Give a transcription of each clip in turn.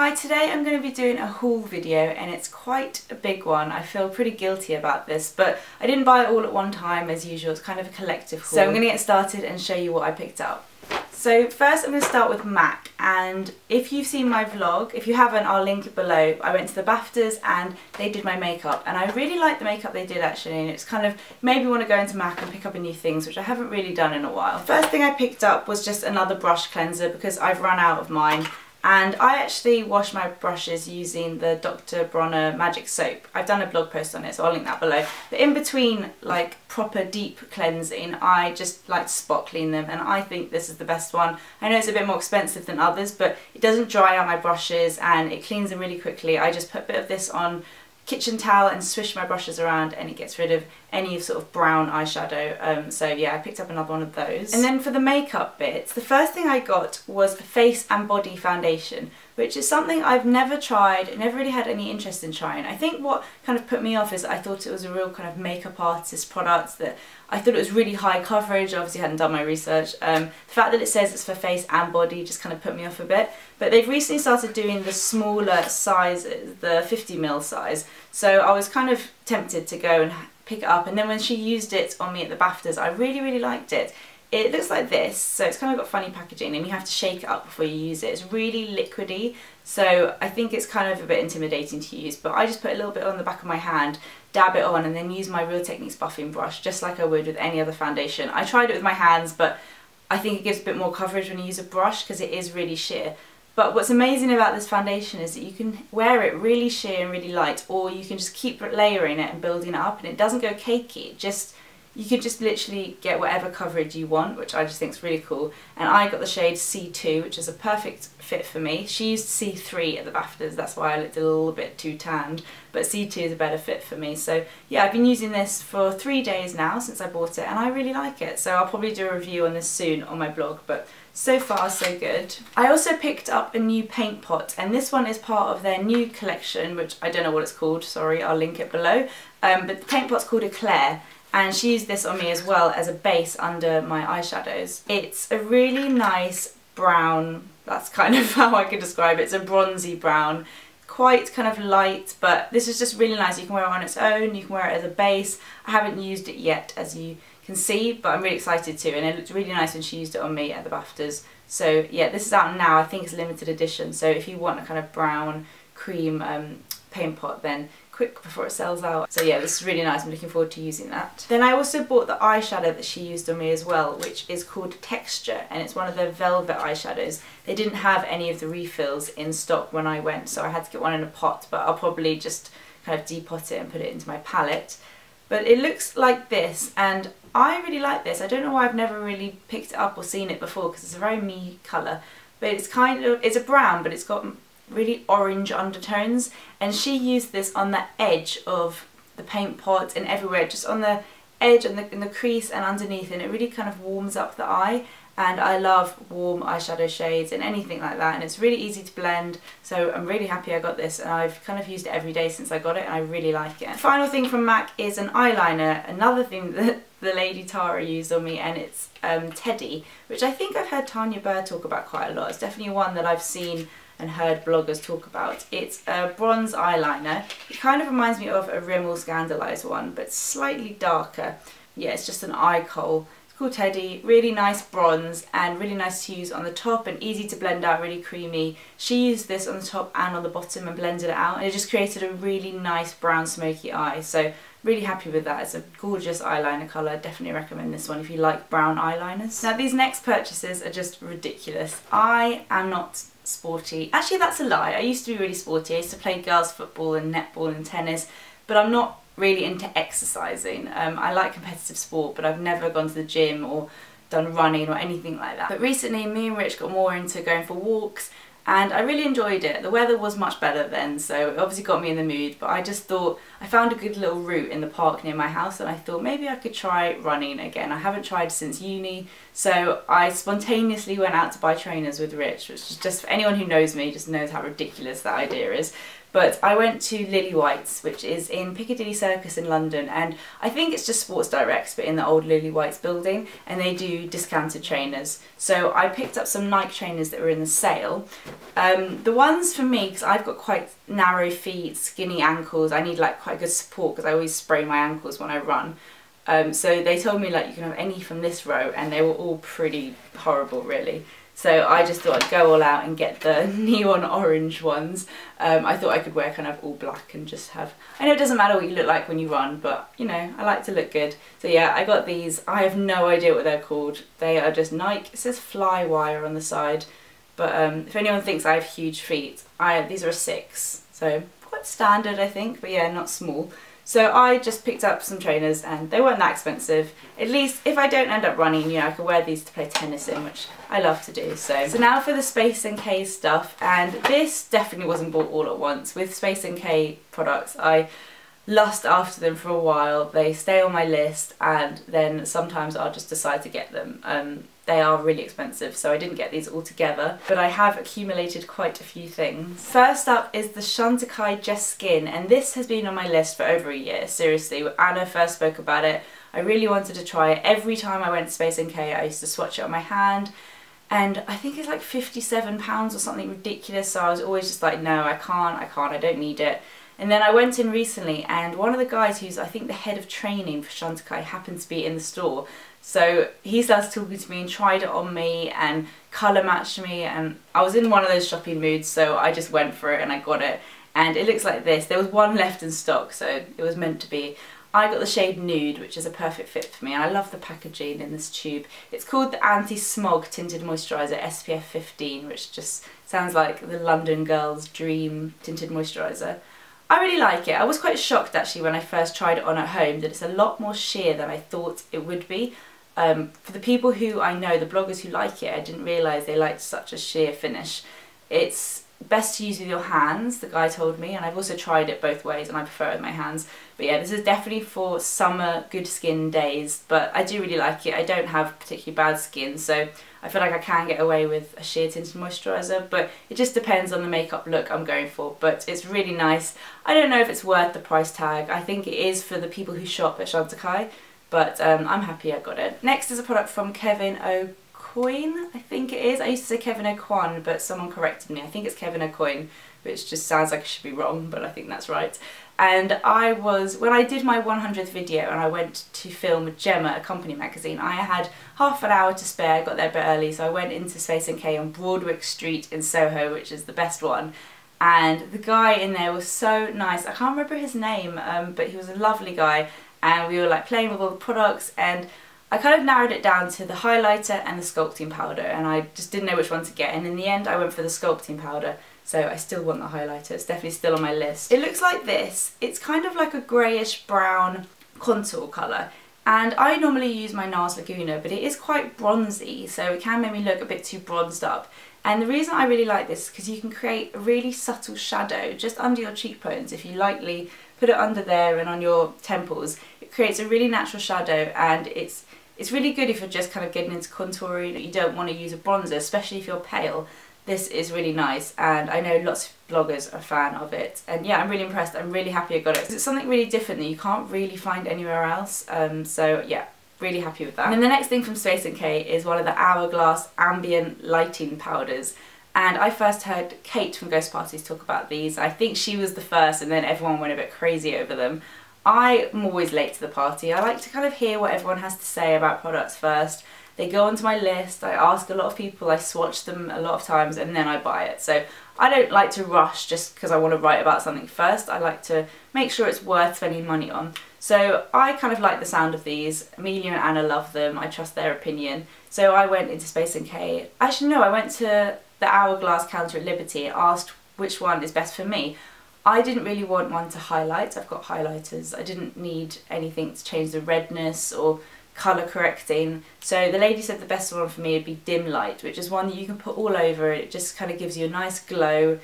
Hi, today I'm going to be doing a haul video and it's quite a big one. I feel pretty guilty about this, but I didn't buy it all at one time as usual. It's kind of a collective haul. So I'm going to get started and show you what I picked up. So first I'm going to start with MAC, and if you've seen my vlog, if you haven't I'll link it below. I went to the BAFTAs and they did my makeup and I really liked the makeup they did actually, and it's kind of made me want to go into MAC and pick up a new things, which I haven't really done in a while. First thing I picked up was just another brush cleanser because I've run out of mine. And I actually wash my brushes using the Dr. Bronner Magic Soap. I've done a blog post on it, so I'll link that below. But in between like proper deep cleansing, I just like to spot clean them, and I think this is the best one. I know it's a bit more expensive than others, but it doesn't dry out my brushes and it cleans them really quickly. I just put a bit of this on kitchen towel and swish my brushes around and it gets rid of any sort of brown eyeshadow. So yeah, I picked up another one of those. And then for the makeup bits, the first thing I got was a face and body foundation, which is something I've never tried, never really had any interest in trying. I think what kind of put me off is I thought it was a real kind of makeup artist product, that I thought it was really high coverage. Obviously hadn't done my research. The fact that it says it's for face and body just kind of put me off a bit. But they've recently started doing the smaller sizes, the 50ml size. So I was kind of tempted to go and pick it up, and then when she used it on me at the BAFTAs, I really liked it. It looks like this, so it's kind of got funny packaging and you have to shake it up before you use it. It's really liquidy, so I think it's kind of a bit intimidating to use, but I just put a little bit on the back of my hand, dab it on, and then use my Real Techniques buffing brush just like I would with any other foundation. I tried it with my hands, but I think it gives a bit more coverage when you use a brush because it is really sheer. But what's amazing about this foundation is that you can wear it really sheer and really light, or you can just keep layering it and building it up, and it doesn't go cakey. You can just literally get whatever coverage you want, which I just think is really cool. And I got the shade C2, which is a perfect fit for me. She used C3 at the BAFTAs, that's why I looked a little bit too tanned, but C2 is a better fit for me. So yeah, I've been using this for 3 days now since I bought it, and I really like it. So I'll probably do a review on this soon on my blog, but so far so good. I also picked up a new paint pot, and this one is part of their new collection, which I don't know what it's called, sorry, I'll link it below. But the paint pot's called Eclair, and she used this on me as well as a base under my eyeshadows. It's a really nice brown, that's kind of how I could describe it. It's a bronzy brown, quite kind of light, but this is just really nice. You can wear it on its own, you can wear it as a base. I haven't used it yet, as you can see, but I'm really excited to, and it looked really nice when she used it on me at the BAFTAs. So yeah, this is out now. I think it's limited edition, so if you want a kind of brown cream paint pot, then quick before it sells out. So yeah, this is really nice. I'm looking forward to using that. Then I also bought the eyeshadow that she used on me as well, which is called Texture, and it's one of their velvet eyeshadows. They didn't have any of the refills in stock when I went, so I had to get one in a pot, but I'll probably just kind of depot it and put it into my palette. But it looks like this, and I really like this. I don't know why I've never really picked it up or seen it before, because it's a very me colour, but it's kind of, it's a brown, but it's got really orange undertones, and she used this on the edge of the paint pot and everywhere, just on the edge and in the crease and underneath, and it really kind of warms up the eye. And I love warm eyeshadow shades and anything like that, and it's really easy to blend, so I'm really happy I got this, and I've kind of used it every day since I got it and I really like it. The final thing from MAC is an eyeliner, another thing that the lady Tara used on me, and it's Teddy, which I think I've heard Tanya Burr talk about quite a lot. It's definitely one that I've seen and heard bloggers talk about. It's a bronze eyeliner. It kind of reminds me of a Rimmel Scandalised one, but slightly darker. Yeah, it's just an eye kohl. It's called Teddy, really nice bronze and really nice to use on the top and easy to blend out, really creamy. She used this on the top and on the bottom and blended it out, and it just created a really nice brown smoky eye. So really happy with that. It's a gorgeous eyeliner colour. Definitely recommend this one if you like brown eyeliners. Now these next purchases are just ridiculous. I am not sporty. Actually, that's a lie. I used to be really sporty. I used to play girls football and netball and tennis, but I'm not really into exercising. I like competitive sport, but I've never gone to the gym or done running or anything like that. But recently me and Rich got more into going for walks, and I really enjoyed it. The weather was much better then, so it obviously got me in the mood, but I just thought I found a good little route in the park near my house, and I thought maybe I could try running again. I haven't tried since uni, so I spontaneously went out to buy trainers with Rich, which is just, for anyone who knows me, just knows how ridiculous that idea is. But I went to Lily White's, which is in Piccadilly Circus in London, and I think it's just Sports Direct, but in the old Lily White's building, and they do discounted trainers. So I picked up some Nike trainers that were in the sale. The ones for me, because I've got quite narrow feet, skinny ankles, I need like quite good support because I always sprain my ankles when I run. So they told me like you can have any from this row, and they were all pretty horrible really. So I just thought I'd go all out and get the neon orange ones. I thought I could wear kind of all black and just have... I know it doesn't matter what you look like when you run, but you know, I like to look good. So yeah, I got these. I have no idea what they're called. They are just Nike. It says fly wire on the side. But if anyone thinks I have huge feet, these are a 6. So quite standard I think, but yeah, not small. So I just picked up some trainers and they weren't that expensive. At least if I don't end up running, you know, I can wear these to play tennis in, which I love to do. So now for the Space NK stuff, and this definitely wasn't bought all at once. With Space NK products, I lust after them for a while. They stay on my list and then sometimes I'll just decide to get them. They are really expensive, so I didn't get these all together, but I have accumulated quite a few things. First up is the Chantecaille Just Skin, and this has been on my list for over a year, seriously. When Anna first spoke about it, I really wanted to try it. Every time I went to Space NK, I used to swatch it on my hand, and I think it's like £57 or something ridiculous, so I was always just like, no, I can't, I don't need it. And then I went in recently, and one of the guys who's, I think, the head of training for Chantecaille happened to be in the store. So he started talking to me and tried it on me and colour matched me, and I was in one of those shopping moods, so I just went for it and I got it. And it looks like this. There was one left in stock, so it was meant to be. I got the shade Nude, which is a perfect fit for me, and I love the packaging in this tube. It's called the Anti-Smog Tinted Moisturiser SPF 15, which just sounds like the London girl's dream tinted moisturiser. I really like it. I was quite shocked actually when I first tried it on at home that it's a lot more sheer than I thought it would be. For the people who I know, the bloggers who like it, I didn't realise they liked such a sheer finish. It's best to use with your hands, the guy told me, and I've also tried it both ways and I prefer it with my hands. But yeah, this is definitely for summer good skin days, but I do really like it. I don't have particularly bad skin, so I feel like I can get away with a sheer tinted moisturiser, but it just depends on the makeup look I'm going for. But it's really nice. I don't know if it's worth the price tag. I think it is for the people who shop at Chantecaille, but I'm happy I got it. Next is a product from Kevin O'Coin, I think it is. I used to say Kevin O'Quan, but someone corrected me. I think it's Kevin O'Coin, which just sounds like it should be wrong, but I think that's right. And when I did my 100th video and I went to film with Gemma, a company magazine, I had half an hour to spare. I got there a bit early, so I went into Space NK on Broadwick Street in Soho, which is the best one. And the guy in there was so nice. I can't remember his name, but he was a lovely guy. And we were like playing with all the products, and I kind of narrowed it down to the highlighter and the sculpting powder, and I just didn't know which one to get, and in the end I went for the sculpting powder. So I still want the highlighter. It's definitely still on my list. It looks like this. It's kind of like a greyish brown contour colour, and I normally use my NARS Laguna, but it is quite bronzy, so it can make me look a bit too bronzed up. And the reason I really like this is because you can create a really subtle shadow just under your cheekbones. If you lightly put it under there and on your temples, it creates a really natural shadow, and it's really good if you're just kind of getting into contouring. You don't want to use a bronzer, especially if you're pale. This is really nice, and I know lots of bloggers are a fan of it. And yeah, I'm really impressed. I'm really happy I got it. It's something really different that you can't really find anywhere else. So yeah, really happy with that. And then the next thing from Space NK is one of the Hourglass ambient lighting powders. And I first heard Kate from Ghost Parties talk about these. I think she was the first, and then everyone went a bit crazy over them. I'm always late to the party. I like to kind of hear what everyone has to say about products first. They go onto my list, I ask a lot of people, I swatch them a lot of times, and then I buy it. So I don't like to rush just because I want to write about something first. I like to make sure it's worth spending money on. So I kind of like the sound of these. Amelia and Anna love them. I trust their opinion. So I went into Space NK. Actually no, I went to the Hourglass counter at Liberty and asked which one is best for me. I didn't really want one to highlight. I've got highlighters. I didn't need anything to change the redness or colour correcting. So the lady said the best one for me would be Dim Light, which is one that you can put all over. It just kind of gives you a nice glow,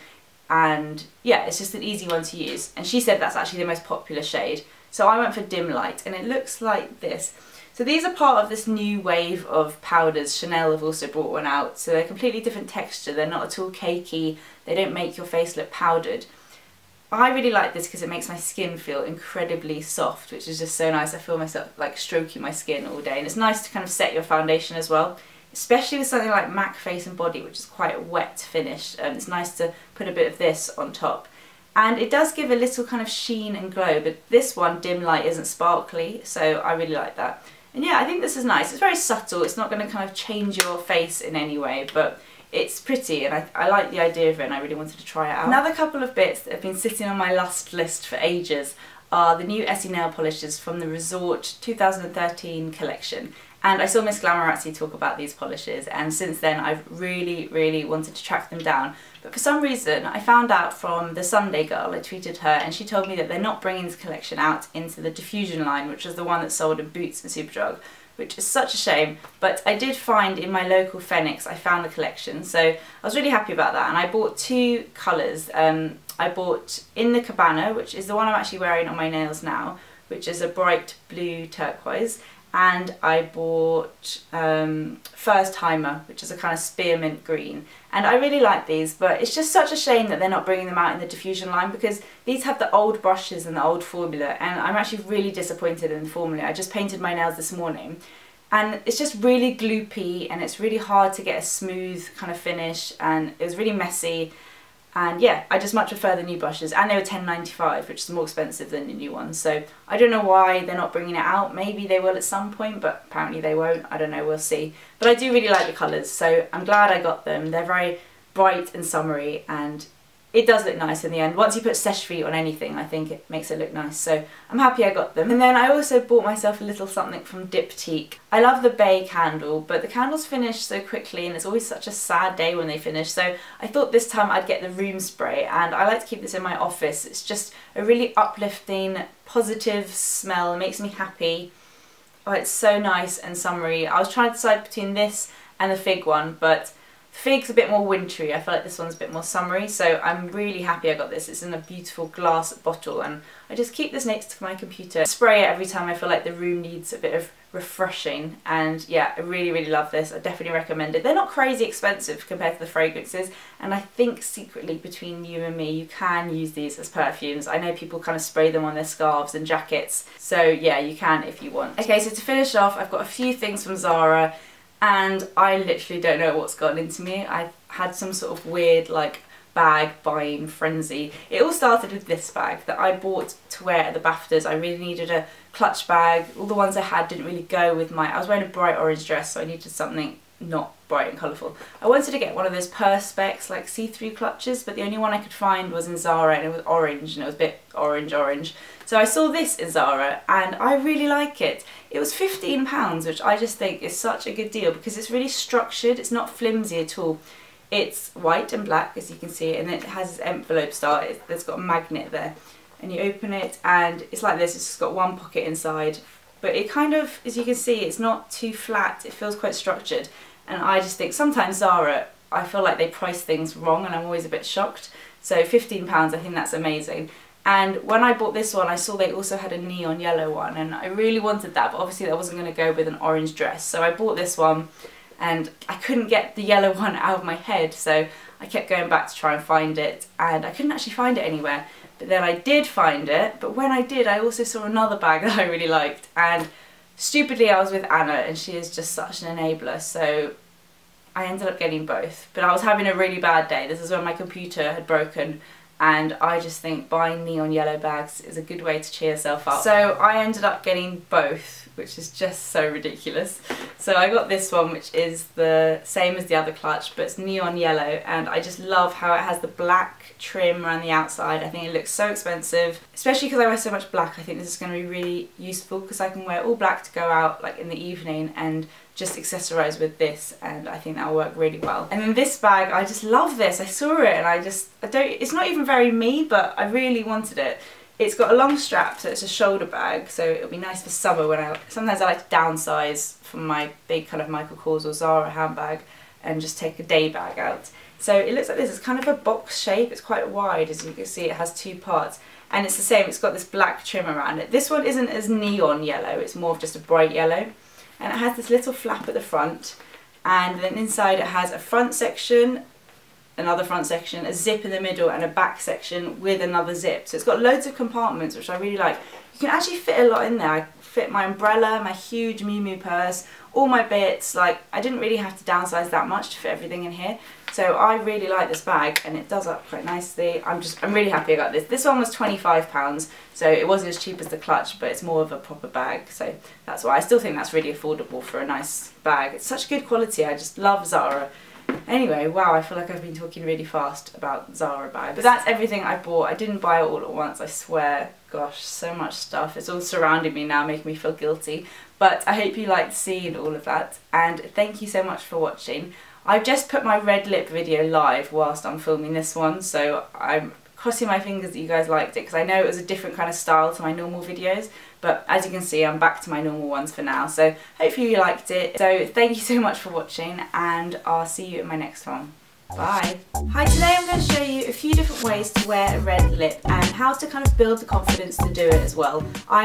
and yeah, it's just an easy one to use. And she said that's actually the most popular shade. So I went for Dim Light, and it looks like this. So these are part of this new wave of powders. Chanel have also brought one out. So they're completely different texture. They're not at all cakey. They don't make your face look powdered. I really like this because it makes my skin feel incredibly soft, which is just so nice. I feel myself like stroking my skin all day, and it's nice to kind of set your foundation as well, especially with something like MAC Face and Body, which is quite a wet finish, and it's nice to put a bit of this on top. And it does give a little kind of sheen and glow, but this one, dim light, isn't sparkly, so I really like that. And yeah, I think this is nice. It's very subtle, it's not going to kind of change your face in any way, but it's pretty, and I like the idea of it, and I really wanted to try it out. Another couple of bits that have been sitting on my lust list for ages are the new Essie nail polishes from the Resort 2013 collection. And I saw Miss Glamorazzi talk about these polishes, and since then I've really wanted to track them down. But for some reason I found out from the Sunday Girl, I tweeted her, and she told me that they're not bringing this collection out into the Diffusion line, which is the one that's sold in Boots and Superdrug, which is such a shame. But I did find in my local Phoenix, I found the collection, so I was really happy about that. And I bought two colours. I bought In the Cab-ana, which is the one I'm actually wearing on my nails now, which is a bright blue turquoise, and I bought First Timer, which is a kind of spearmint green. And I really like these, but it's just such a shame that they're not bringing them out in the Diffusion line, because these have the old brushes and the old formula, and I'm actually really disappointed in the formula. I just painted my nails this morning, and it's just really gloopy, and it's really hard to get a smooth kind of finish, and it was really messy. And yeah, I just much prefer the new brushes, and they were $10.95, which is more expensive than the new ones. So I don't know why they're not bringing it out. Maybe they will at some point, but apparently they won't. I don't know, we'll see. But I do really like the colours, so I'm glad I got them. They're very bright and summery, and it does look nice in the end. Once you put Seche on anything, I think it makes it look nice, so I'm happy I got them. And then I also bought myself a little something from Diptyque. I love the Bay candle, but the candles finish so quickly, and it's always such a sad day when they finish, so I thought this time I'd get the room spray, and I like to keep this in my office. It's just a really uplifting, positive smell. It makes me happy. Oh, it's so nice and summery. I was trying to decide between this and the Fig one, but Fig's a bit more wintry. I feel like this one's a bit more summery, so I'm really happy I got this. It's in a beautiful glass bottle, and I just keep this next to my computer. Spray it every time I feel like the room needs a bit of refreshing, and yeah, I really love this. I definitely recommend it. They're not crazy expensive compared to the fragrances, and I think secretly between you and me, you can use these as perfumes. I know people kind of spray them on their scarves and jackets, so yeah, you can if you want. Okay, so to finish off, I've got a few things from Zara, and I literally don't know what's gotten into me. I had some sort of weird like bag buying frenzy. It all started with this bag that I bought to wear at the BAFTAs. I really needed a clutch bag. All the ones I had didn't really go with my... I was wearing a bright orange dress, so I needed something not bright and colourful. I wanted to get one of those Perspex like see-through clutches, but the only one I could find was in Zara, and it was orange, and it was a bit orange. So I saw this in Zara, and I really like it. It was £15, which I just think is such a good deal because it's really structured. It's not flimsy at all. It's white and black, as you can see, and it has this envelope style. It's got a magnet there, and you open it and it's like this. It's just got one pocket inside, but it kind of, as you can see, it's not too flat. It feels quite structured, and I just think sometimes Zara, I feel like they price things wrong, and I'm always a bit shocked. So £15, I think that's amazing. And when I bought this one, I saw they also had a neon yellow one, and I really wanted that, but obviously that wasn't going to go with an orange dress. So I bought this one, and I couldn't get the yellow one out of my head, so I kept going back to try and find it, and I couldn't actually find it anywhere. But then I did find it, but when I did, I also saw another bag that I really liked, and stupidly I was with Anna, and she is just such an enabler, so I ended up getting both. But I was having a really bad day. This is when my computer had broken, and I just think buying neon yellow bags is a good way to cheer yourself up. So I ended up getting both, which is just so ridiculous. So I got this one, which is the same as the other clutch, but it's neon yellow, and I just love how it has the black trim around the outside. I think it looks so expensive, especially because I wear so much black. I think this is going to be really useful because I can wear all black to go out like in the evening and just accessorise with this, and I think that will work really well. And then this bag, I just love this. I saw it and I don't, it's not even very me, but I really wanted it. It's got a long strap, so it's a shoulder bag, so it'll be nice for summer when sometimes I like to downsize from my big kind of Michael Kors or Zara handbag and just take a day bag out. So it looks like this. It's kind of a box shape. It's quite wide, as you can see. It has two parts, and it's the same. It's got this black trim around it. This one isn't as neon yellow. It's more of just a bright yellow. And it has this little flap at the front, and then inside it has a front section, another front section, a zip in the middle and a back section with another zip. So it's got loads of compartments, which I really like. You can actually fit a lot in there. I fit my umbrella, my huge Miu Miu purse, all my bits. Like, I didn't really have to downsize that much to fit everything in here. So I really like this bag, and it does up quite nicely. I'm really happy I got this. This one was £25, so it wasn't as cheap as the clutch, but it's more of a proper bag, so that's why. I still think that's really affordable for a nice bag. It's such good quality. I just love Zara. Anyway, wow, I feel like I've been talking really fast about Zara bags. But that's everything I bought. I didn't buy it all at once, I swear. Gosh, so much stuff. It's all surrounding me now, making me feel guilty. But I hope you liked seeing all of that, and thank you so much for watching. I've just put my red lip video live whilst I'm filming this one, so I'm crossing my fingers that you guys liked it, because I know it was a different kind of style to my normal videos, but as you can see, I'm back to my normal ones for now, so hopefully you liked it. So thank you so much for watching, and I'll see you in my next one. Bye! Hi, today I'm going to show you a few different ways to wear a red lip and how to kind of build the confidence to do it as well. I